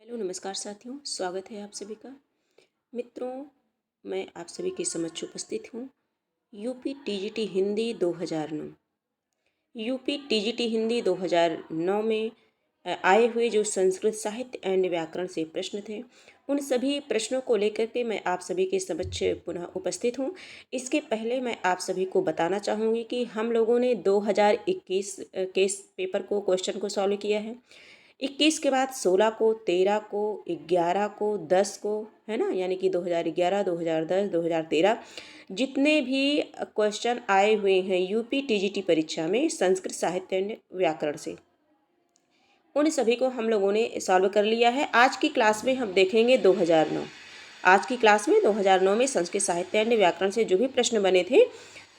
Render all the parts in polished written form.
Hello नमस्कार साथियों, स्वागत है आप सभी का। मित्रों, मैं आप सभी के समक्ष उपस्थित हूँ UP TGT Hindi 2009। UP TGT Hindi 2009 में आए हुए जो संस्कृत साहित्य एवं व्याकरण से प्रश्न थे, उन सभी प्रश्नों को लेकर के मैं आप सभी के समक्ष पुनः उपस्थित हूँ। इसके पहले मैं आप सभी को बताना चाहूँगी कि हम लोगों ने 2021 के पेपर को क्वेश्चन को सॉल्व किया है। 21 के बाद 16 को, 13 को, 11 को, 10 को, है ना, यानी कि 2011, 2010, 2013 जितने भी क्वेश्चन आए हुए हैं यूपी टीजीटी परीक्षा में संस्कृत साहित्य एवं व्याकरण से, उन सभी को हम लोगों ने सॉल्व कर लिया है। आज की क्लास में हम देखेंगे 2009। आज की क्लास में 2009 में संस्कृत साहित्य एवं व्याकरण से जो भी प्रश्न बने थे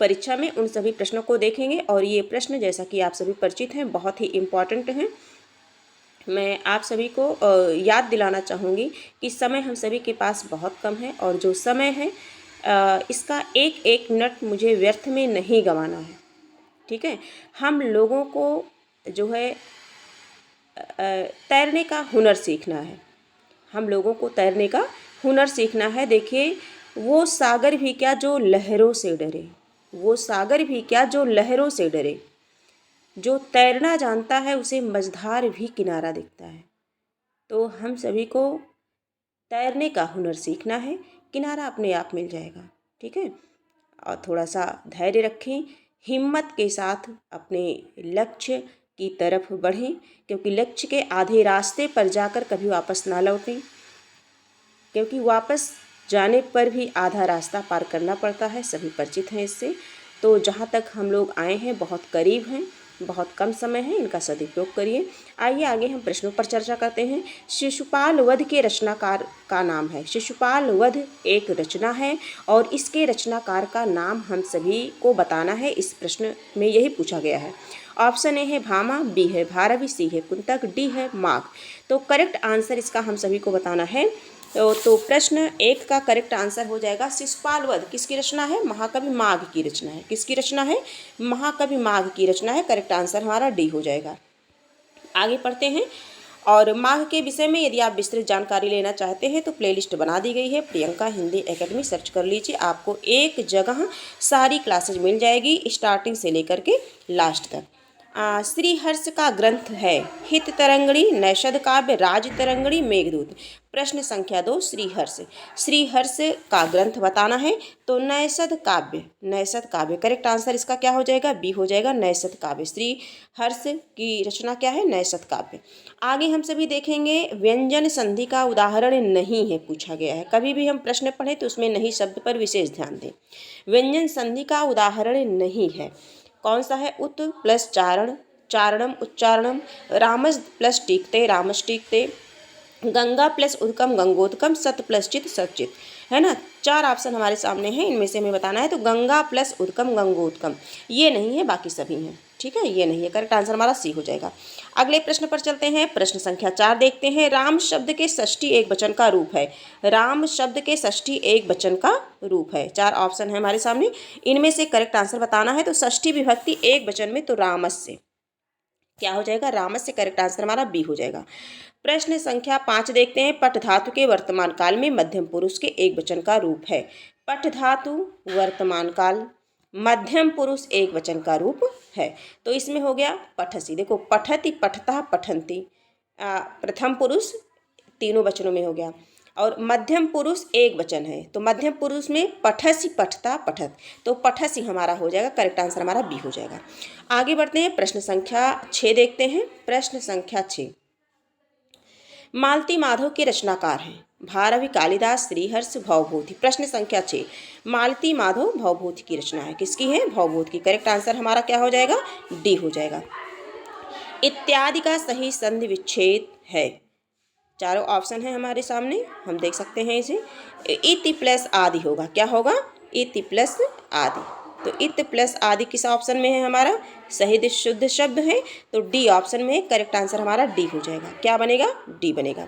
परीक्षा में, उन सभी प्रश्नों को देखेंगे। और ये प्रश्न, जैसा कि आप सभी परिचित हैं, बहुत ही इम्पॉर्टेंट हैं। मैं आप सभी को याद दिलाना चाहूँगी कि समय हम सभी के पास बहुत कम है, और जो समय है इसका एक एक मिनट मुझे व्यर्थ में नहीं गंवाना है। ठीक है, हम लोगों को जो है तैरने का हुनर सीखना है। हम लोगों को तैरने का हुनर सीखना है। देखिए, वो सागर भी क्या जो लहरों से डरे, वो सागर भी क्या जो लहरों से डरे, जो तैरना जानता है उसे मझधार भी किनारा दिखता है। तो हम सभी को तैरने का हुनर सीखना है, किनारा अपने आप मिल जाएगा। ठीक है, और थोड़ा सा धैर्य रखें, हिम्मत के साथ अपने लक्ष्य की तरफ बढ़ें, क्योंकि लक्ष्य के आधे रास्ते पर जाकर कभी वापस ना लौटें, क्योंकि वापस जाने पर भी आधा रास्ता पार करना पड़ता है। सभी परिचित हैं इससे। तो जहाँ तक हम लोग आए हैं बहुत करीब हैं, बहुत कम समय है, इनका सदुपयोग करिए। आइए आगे हम प्रश्नों पर चर्चा करते हैं। शिशुपाल वध के रचनाकार का नाम है। शिशुपाल वध एक रचना है और इसके रचनाकार का नाम हम सभी को बताना है। इस प्रश्न में यही पूछा गया है। ऑप्शन ए है भामा, बी है भारवी, सी है कुंतक, डी है माघ। तो करेक्ट आंसर इसका हम सभी को बताना है। तो प्रश्न एक का करेक्ट आंसर हो जाएगा शिशुपाल वध किसकी रचना है? महाकवि माघ की रचना है। किसकी रचना है? महाकवि माघ की रचना है। करेक्ट आंसर हमारा डी हो जाएगा। आगे पढ़ते हैं। और माघ के विषय में यदि आप विस्तृत जानकारी लेना चाहते हैं तो प्लेलिस्ट बना दी गई है, प्रियंका हिंदी एकेडमी सर्च कर लीजिए। आपको एक जगह सारी क्लासेज मिल जाएगी, स्टार्टिंग से लेकर के लास्ट तक। श्रीहर्ष का ग्रंथ है हित तरंगिणी, नैषद काव्य, राज तरंगिणी, मेघदूत। प्रश्न संख्या 2, श्रीहर्ष। श्रीहर्ष का ग्रंथ बताना है तो नैषद काव्य। नैषद काव्य करेक्ट आंसर इसका क्या हो जाएगा? बी हो जाएगा, नैषद काव्य। श्रीहर्ष की रचना क्या है? नैषद काव्य। आगे हम सभी देखेंगे व्यंजन संधि का उदाहरण नहीं है पूछा गया है। कभी भी हम प्रश्न पढ़ें तो उसमें नहीं शब्द पर विशेष ध्यान दें। व्यंजन संधि का उदाहरण नहीं है, कौन सा है? उत प्लस चारण, चारणम उच्चारणम, रामस प्लस टीकते, रामस टीकते, गंगा प्लस उदकम, गंगोदकम, सत प्लस चित, सचित। है ना, 4 ऑप्शन हमारे सामने हैं, इनमें से हमें बताना है। तो गंगा प्लस उदकम, गंगोदकम ये नहीं है, बाकी सभी हैं। ठीक है, ये नहीं है। करेक्ट आंसर हमारा सी हो जाएगा। अगले प्रश्न पर चलते हैं। प्रश्न संख्या 4 देखते हैं। राम शब्द के षष्ठी एक वचन का रूप है। राम शब्द के षष्ठी एक वचन का रूप है। 4 ऑप्शन है हमारे सामने, इनमें से करेक्ट आंसर बताना है। तो षष्ठी विभक्ति एक वचन में, तो रामस्य क्या हो जाएगा? रामस्य। करेक्ट आंसर हमारा बी हो जाएगा। प्रश्न संख्या 5 देखते हैं। पट धातु के वर्तमान काल में मध्यम पुरुष के एक वचन का रूप है। पट धातु वर्तमान काल मध्यम पुरुष एक वचन का रूप है। तो इसमें हो गया पठसी। देखो, पठति, पठता, पठंती, प्रथम पुरुष तीनों वचनों में हो गया, और मध्यम पुरुष एक वचन है। तो मध्यम पुरुष में पठसी, पठता, पठत, तो पठसी हमारा हो जाएगा। करेक्ट आंसर हमारा बी हो जाएगा। आगे बढ़ते हैं। प्रश्न संख्या 6 देखते हैं। प्रश्न संख्या 6, मालती माधव के रचनाकार हैं भारवी, कालिदास, श्रीहर्ष, भवभूति। प्रश्न संख्या 6, मालती माधव भवभूति की रचना है। किसकी है? भवभूति की। करेक्ट आंसर हमारा क्या हो जाएगा? डी हो जाएगा। इत्यादि का सही संधि विच्छेद है। चारों ऑप्शन है हमारे सामने, हम देख सकते हैं इसे। इति प्लस आदि होगा। क्या होगा? इति प्लस आदि। तो इत प्लस आदि किस ऑप्शन में है? हमारा सही शुद्ध शब्द है, तो डी ऑप्शन में। करेक्ट आंसर हमारा डी हो जाएगा। क्या बनेगा? डी बनेगा।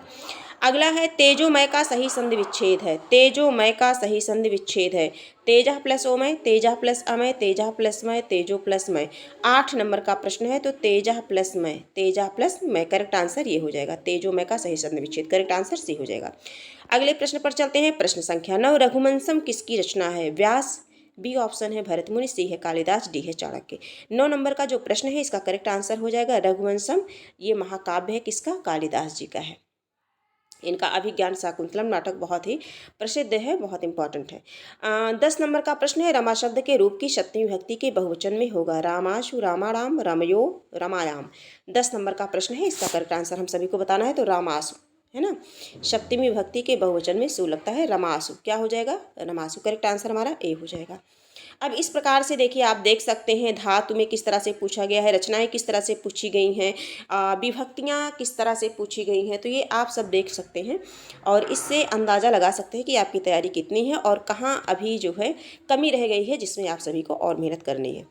अगला है तेजोमय का सही संधि विच्छेद है। तेजोमय का सही संधि विच्छेद है तेजः प्लस ओमय, तेजः प्लस अमय, तेजः प्लस मय, तेजो प्लस मय। 8 नंबर का प्रश्न है, तो तेजः प्लस मय, तेजः प्लस मय, करेक्ट आंसर ये हो जाएगा। तेजोमय का सही संधि विच्छेद, करेक्ट आंसर सी हो जाएगा। अगले प्रश्न पर चलते हैं। प्रश्न संख्या 9, रघुवंशम किसकी रचना है? व्यास, बी ऑप्शन है भरत मुनि, सी है कालिदास, डी है चाणक्य। 9 नंबर का जो प्रश्न है इसका करेक्ट आंसर हो जाएगा रघुवंशम। ये महाकाव्य है किसका? कालिदास जी का है। इनका अभिज्ञान शाकुंतलम नाटक बहुत ही प्रसिद्ध है, बहुत इंपॉर्टेंट है। 10 नंबर का प्रश्न है, रमा शब्द के रूप की सप्तमी विभक्ति के बहुवचन में होगा? रामाशु, रामाराम, रमयो, रमायाम। 10 नंबर का प्रश्न है, इसका करेक्ट आंसर हम सभी को बताना है, तो रामासु है ना। सप्तमी विभक्ति के बहुवचन में सु लगता है, रमासु क्या हो जाएगा? रमासु, करेक्ट आंसर हमारा ए हो जाएगा। अब इस प्रकार से देखिए, आप देख सकते हैं धातु में किस तरह से पूछा गया है, रचनाएं किस तरह से पूछी गई हैं, विभक्तियां किस तरह से पूछी गई हैं, तो ये आप सब देख सकते हैं और इससे अंदाज़ा लगा सकते हैं कि आपकी तैयारी कितनी है और कहाँ अभी जो है कमी रह गई है, जिसमें आप सभी को और मेहनत करनी है।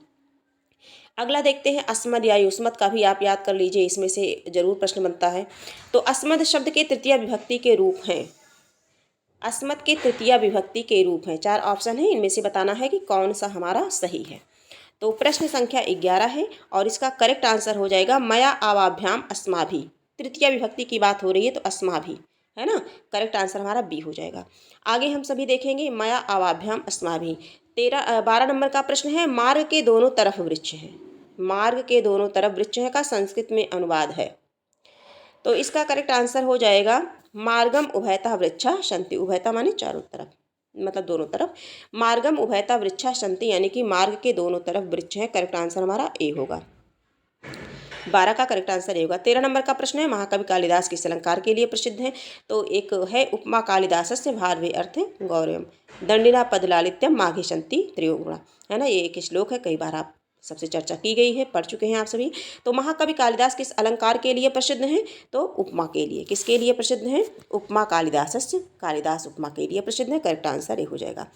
अगला देखते हैं, अस्मद या युष्मत का भी आप याद कर लीजिए, इसमें से जरूर प्रश्न बनता है। तो अस्मद शब्द के तृतीय विभक्ति के रूप हैं। अस्मत् के तृतीय विभक्ति के रूप हैं। 4 ऑप्शन है, इनमें से बताना है कि कौन सा हमारा सही है। तो प्रश्न संख्या 11 है और इसका करेक्ट आंसर हो जाएगा मया आवाभ्याम अस्माभि। तृतीय विभक्ति की बात हो रही है तो अस्माभि है ना, करेक्ट आंसर हमारा बी हो जाएगा। आगे हम सभी देखेंगे मया आवाभ्याम अस्माभि। 12 नंबर का प्रश्न है, मार्ग के दोनों तरफ वृक्ष है। मार्ग के दोनों तरफ वृक्ष है का संस्कृत में अनुवाद है, तो इसका करेक्ट आंसर हो जाएगा मार्गम उभयतः वृक्षा शंति। उभयतः माने चारों तरफ, मतलब दोनों तरफ। मार्गम उभयतः वृक्षा शंति यानी कि मार्ग के दोनों तरफ वृक्ष है, करेक्ट आंसर हमारा ए होगा। 12 का करेक्ट आंसर ए होगा। 13 नंबर का प्रश्न है, महाकवि कालिदास किस अलंकार के लिए प्रसिद्ध है? तो एक है उपमा कालिदासस्य भारवे अर्थ गौरवम दंडिना पदलालित्यम माघे शंति त्रयोगुणा, है ना। ये एक श्लोक है, कई बार आप सबसे चर्चा की गई है, पढ़ चुके हैं आप सभी। तो महाकवि कालिदास किस अलंकार के लिए प्रसिद्ध हैं? तो उपमा के लिए। किसके लिए प्रसिद्ध हैं? उपमा कालिदासस्य, कालिदास उपमा के लिए प्रसिद्ध है, करेक्ट आंसर ये हो जाएगा।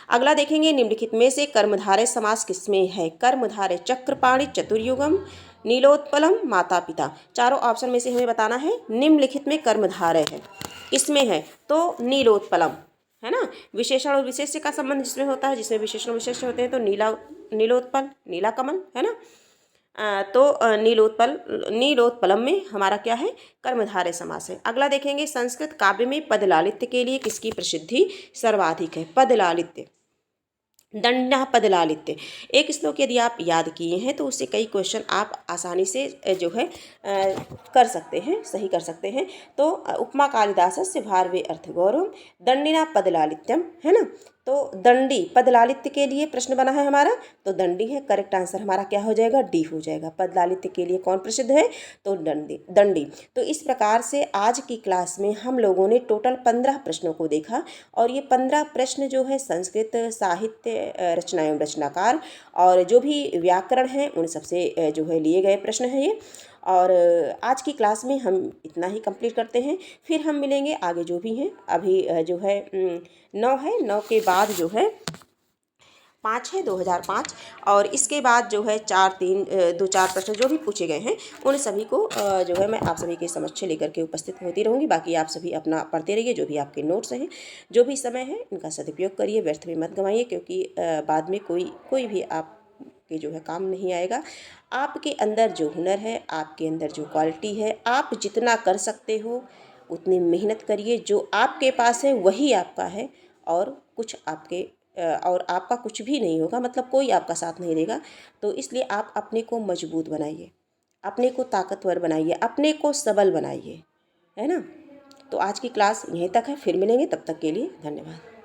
अगला देखेंगे, निम्नलिखित में से कर्मधारय समास किसमें है? कर्मधारय चक्रपाणि, चतुर्युगम, नीलोत्पलम, माता पिता। चारों ऑप्शन में से हमें बताना है निम्नलिखित में कर्मधारय है किसमें है? तो नीलोत्पलम है ना। विशेषण और विशेष्य का संबंध जिसमें होता है, जिसमें विशेषण विशेष्य होते हैं, तो नीलोत्पल, नीला कमल है ना। तो नीलोत्पलम में हमारा क्या है? कर्मधारय समास है। अगला देखेंगे, संस्कृत काव्य में पदलालित्य के लिए किसकी प्रसिद्धि सर्वाधिक है? पदलालित्य, दंडा पदलालित्य। एक श्लोक यदि आप याद किए हैं तो उससे कई क्वेश्चन आप आसानी से जो है कर सकते हैं, सही कर सकते हैं। तो उपमा कालिदासस्य भारवे अर्थ गौरव दंडिना पदलालित्यम है ना। तो दंडी पदलालित्य के लिए प्रश्न बना है हमारा, तो दंडी है, करेक्ट आंसर हमारा क्या हो जाएगा? डी हो जाएगा। पदलालित्य के लिए कौन प्रसिद्ध है? तो दंडी। तो इस प्रकार से आज की क्लास में हम लोगों ने टोटल 15 प्रश्नों को देखा और ये 15 प्रश्न जो है संस्कृत साहित्य रचना एवं रचनाकार और जो भी व्याकरण है उन सबसे जो है लिए गए प्रश्न हैं ये। और आज की क्लास में हम इतना ही कंप्लीट करते हैं, फिर हम मिलेंगे आगे जो भी हैं। अभी जो है 9 है, 9 के बाद जो है 5 है, 2005, और इसके बाद जो है 2-4 प्रश्न जो भी पूछे गए हैं उन सभी को जो है मैं आप सभी के समक्ष लेकर के उपस्थित होती रहूँगी। बाकी आप सभी अपना पढ़ते रहिए, जो भी आपके नोट्स हैं, जो भी समय है इनका सदुपयोग करिए, व्यर्थ में मत गंवाइए, क्योंकि बाद में कोई भी आपके जो है काम नहीं आएगा। आपके अंदर जो हुनर है, आपके अंदर जो क्वालिटी है, आप जितना कर सकते हो उतनी मेहनत करिए। जो आपके पास है वही आपका है और आपका कुछ भी नहीं होगा, मतलब कोई आपका साथ नहीं देगा। तो इसलिए आप अपने को मजबूत बनाइए, अपने को ताकतवर बनाइए, अपने को सबल बनाइए, है ना। तो आज की क्लास यहीं तक है, फिर मिलेंगे, तब तक के लिए धन्यवाद।